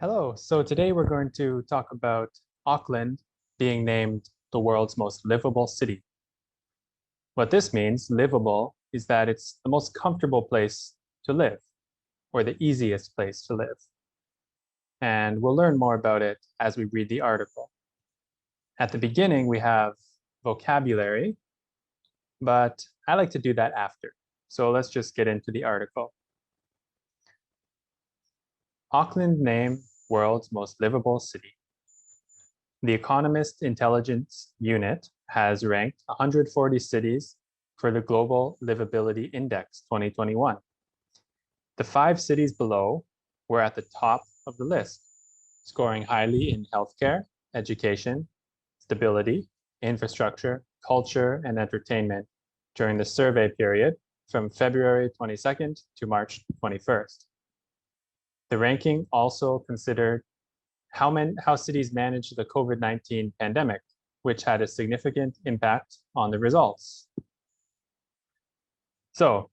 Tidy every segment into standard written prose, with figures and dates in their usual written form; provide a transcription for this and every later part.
Hello. So today we're going to talk about Auckland being named the world's most livable city. What this means, livable, is that it's the most comfortable place to live or the easiest place to live. And we'll learn more about it as we read the article. At the beginning, we have vocabulary, but I like to do that after. So let's just get into the article. Auckland named world's most livable city. The Economist Intelligence Unit has ranked 140 cities for the Global Livability Index 2021. The 5 cities below were at the top of the list, scoring highly in healthcare, education, stability, infrastructure, culture, and entertainment during the survey period from February 22nd to March 21st. The ranking also considered how cities managed the COVID-19 pandemic, which had a significant impact on the results. So,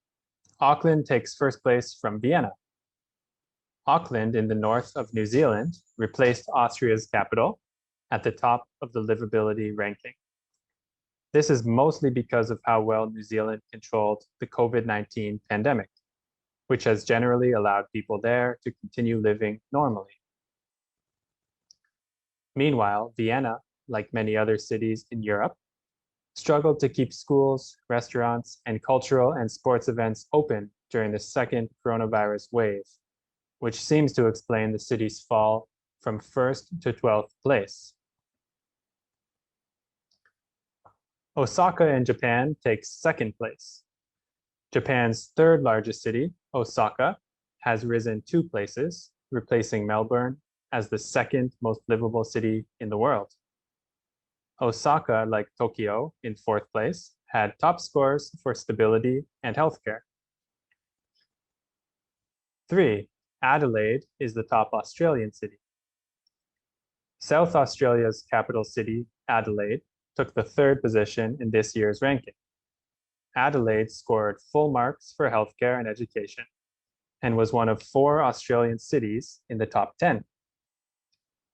Auckland takes first place from Vienna. Auckland in the north of New Zealand replaced Austria's capital at the top of the livability ranking. This is mostly because of how well New Zealand controlled the COVID-19 pandemic, which has generally allowed people there to continue living normally. Meanwhile, Vienna, like many other cities in Europe, struggled to keep schools, restaurants, and cultural and sports events open during the second coronavirus wave, which seems to explain the city's fall from 1st to 12th place. Osaka in Japan takes second place. Japan's third largest city, Osaka, has risen 2 places, replacing Melbourne as the second most livable city in the world. Osaka, like Tokyo in 4th place, had top scores for stability and healthcare. 3. Adelaide is the top Australian city. South Australia's capital city, Adelaide, took the 3rd position in this year's ranking. Adelaide scored full marks for healthcare and education and was one of 4 Australian cities in the top 10.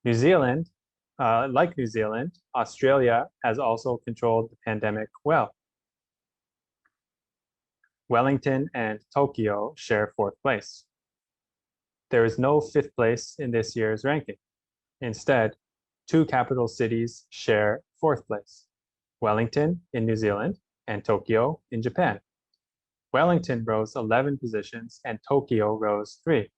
New Zealand, like New Zealand, Australia has also controlled the pandemic well. Wellington and Tokyo share 4th place. There is no 5th place in this year's ranking. Instead, 2 capital cities share 4th place, Wellington in New Zealand and Tokyo in Japan. Wellington rose 11 positions and Tokyo rose 3.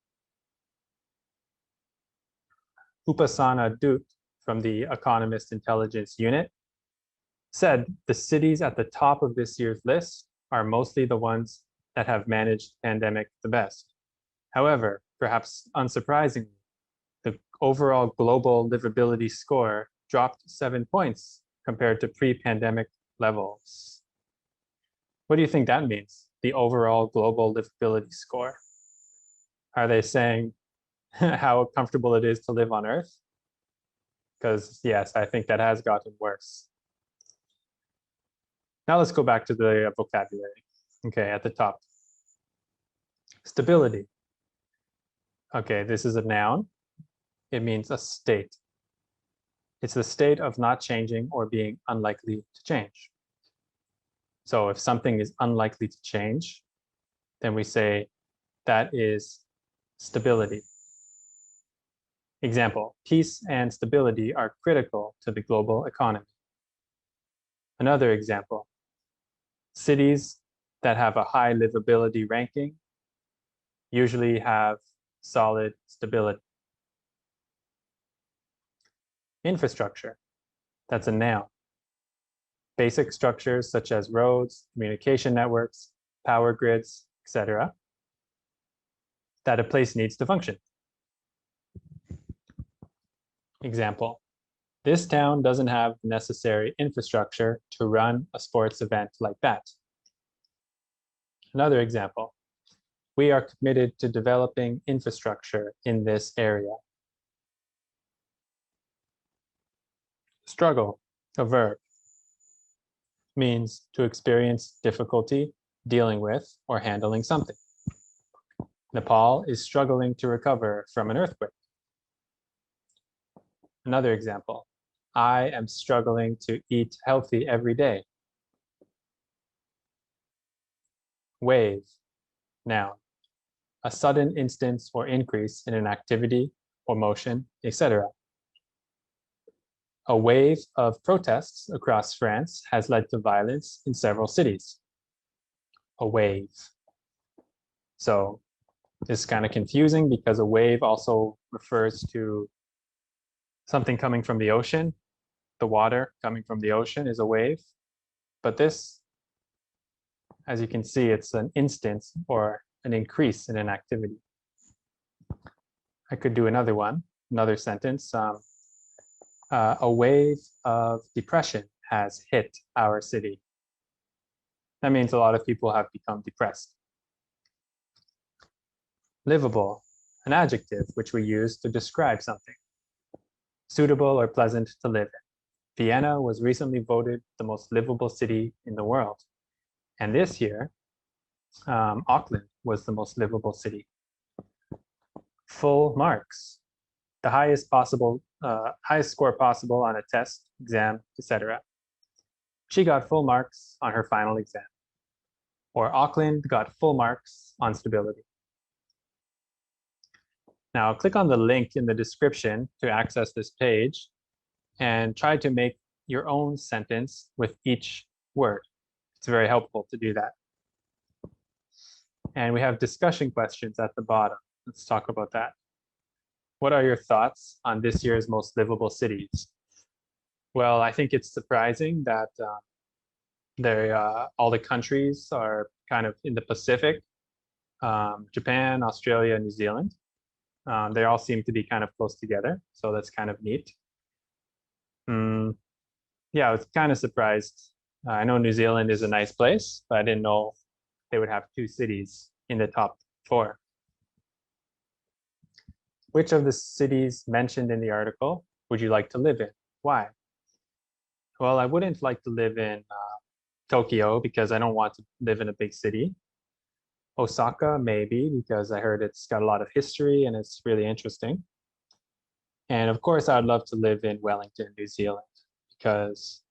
Upasana Dutt from the Economist Intelligence Unit said the cities at the top of this year's list are mostly the ones that have managed the pandemic the best. However, perhaps unsurprisingly, the overall global livability score dropped 7 points compared to pre-pandemic levels. What do you think that means, the overall global livability score? Are they saying how comfortable it is to live on Earth? Because yes, I think that has gotten worse. Now let's go back to the vocabulary. Okay, at the top. Stability. Okay, this is a noun. It means a state. It's the state of not changing or being unlikely to change. So if something is unlikely to change, then we say that is stability. Example, peace and stability are critical to the global economy. Another example, cities that have a high livability ranking usually have solid stability. Infrastructure, that's a noun. Basic structures such as roads, communication networks, power grids, etc., that a place needs to function. Example, this town doesn't have necessary infrastructure to run a sports event like that. Another example, we are committed to developing infrastructure in this area. Struggle, a verb, means to experience difficulty dealing with or handling something. Nepal is struggling to recover from an earthquake. Another example, I am struggling to eat healthy every day. Wave, noun, a sudden instance or increase in an activity or motion, etc. A wave of protests across France has led to violence in several cities. A wave. So this is kind of confusing because a wave also refers to something coming from the ocean. The water coming from the ocean is a wave. But this, as you can see, it's an instance or an increase in an activity. I could do another one, another sentence. A wave of depression has hit our city. That means a lot of people have become depressed. Livable, an adjective which we use to describe something. Suitable or pleasant to live in. Vienna was recently voted the most livable city in the world. And this year, Auckland was the most livable city. Full marks, the highest score possible on a test, exam, etc. She got full marks on her final exam. Or Auckland got full marks on stability. Now click on the link in the description to access this page and try to make your own sentence with each word. It's very helpful to do that. And we have discussion questions at the bottom. Let's talk about that. What are your thoughts on this year's most livable cities? Well, I think it's surprising that all the countries are kind of in the Pacific, Japan, Australia, New Zealand. They all seem to be kind of close together, so that's kind of neat. Yeah, I was kind of surprised. I know New Zealand is a nice place, but I didn't know they would have 2 cities in the top 4. Which of the cities mentioned in the article would you like to live in? Why? Well, I wouldn't like to live in Tokyo because I don't want to live in a big city. Osaka, maybe, because I heard it's got a lot of history and it's really interesting. And of course, I'd love to live in Wellington, New Zealand, because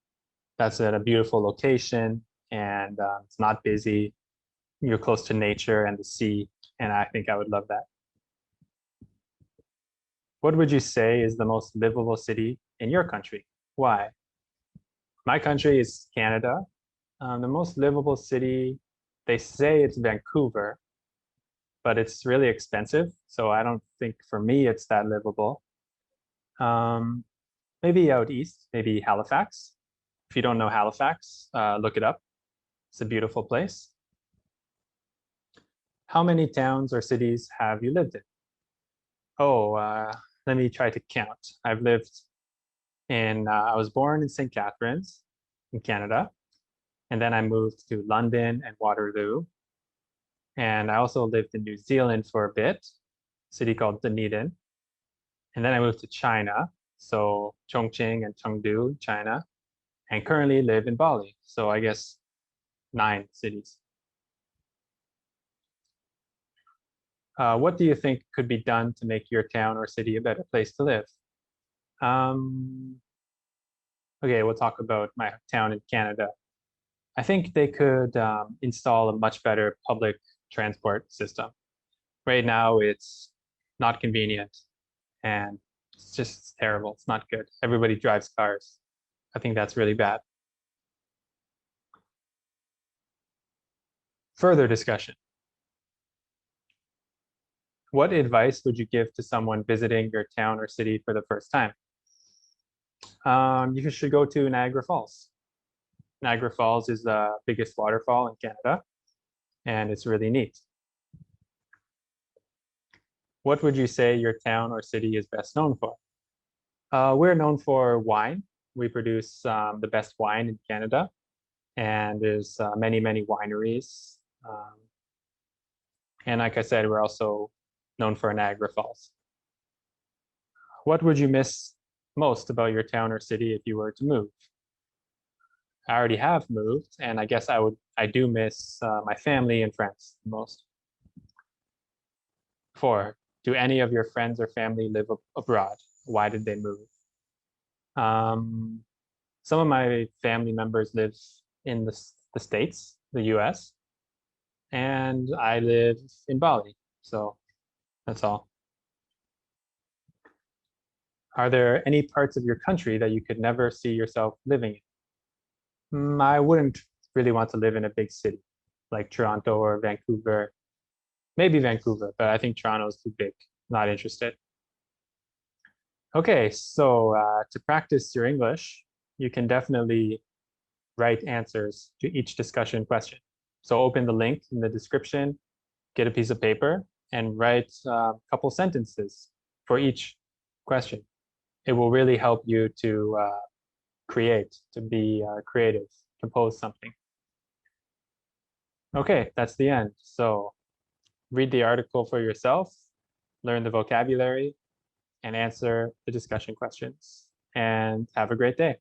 that's at a beautiful location and it's not busy. You're close to nature and the sea, and I think I would love that. What would you say is the most livable city in your country? Why? My country is Canada. The most livable city, they say it's Vancouver, but it's really expensive. So I don't think for me it's that livable. Maybe out east, maybe Halifax. If you don't know Halifax, look it up. It's a beautiful place. How many towns or cities have you lived in? Oh, let me try to count. I've lived in, I was born in St. Catharines in Canada, and then I moved to London and Waterloo. And I also lived in New Zealand for a bit, a city called Dunedin. And then I moved to China, so Chongqing and Chengdu, China, and currently live in Bali. So I guess 9 cities. What do you think could be done to make your town or city a better place to live? Okay, we'll talk about my town in Canada. I think they could install a much better public transport system. Right now, it's not convenient and it's just terrible. It's not good. Everybody drives cars. I think that's really bad. Further discussion. What advice would you give to someone visiting your town or city for the first time? You should go to Niagara Falls. Niagara Falls is the biggest waterfall in Canada, and it's really neat. What would you say your town or city is best known for? We're known for wine. We produce the best wine in Canada, and there's many, many wineries. And like I said, we're also known for Niagara Falls. What would you miss most about your town or city if you were to move? I already have moved, and I guess I do miss my family and friends the most. 4, do any of your friends or family live abroad? Why did they move? Some of my family members live in the States, the US, and I live in Bali. So that's all. Are there any parts of your country that you could never see yourself living in? I wouldn't really want to live in a big city like Toronto or Vancouver. Maybe Vancouver, but I think Toronto is too big. Not interested. Okay, so to practice your English, you can definitely write answers to each discussion question. So open the link in the description, get a piece of paper, and write a couple sentences for each question. It will really help you to create, to be creative, compose something. Okay, that's the end. So read the article for yourself, learn the vocabulary, and answer the discussion questions. And have a great day.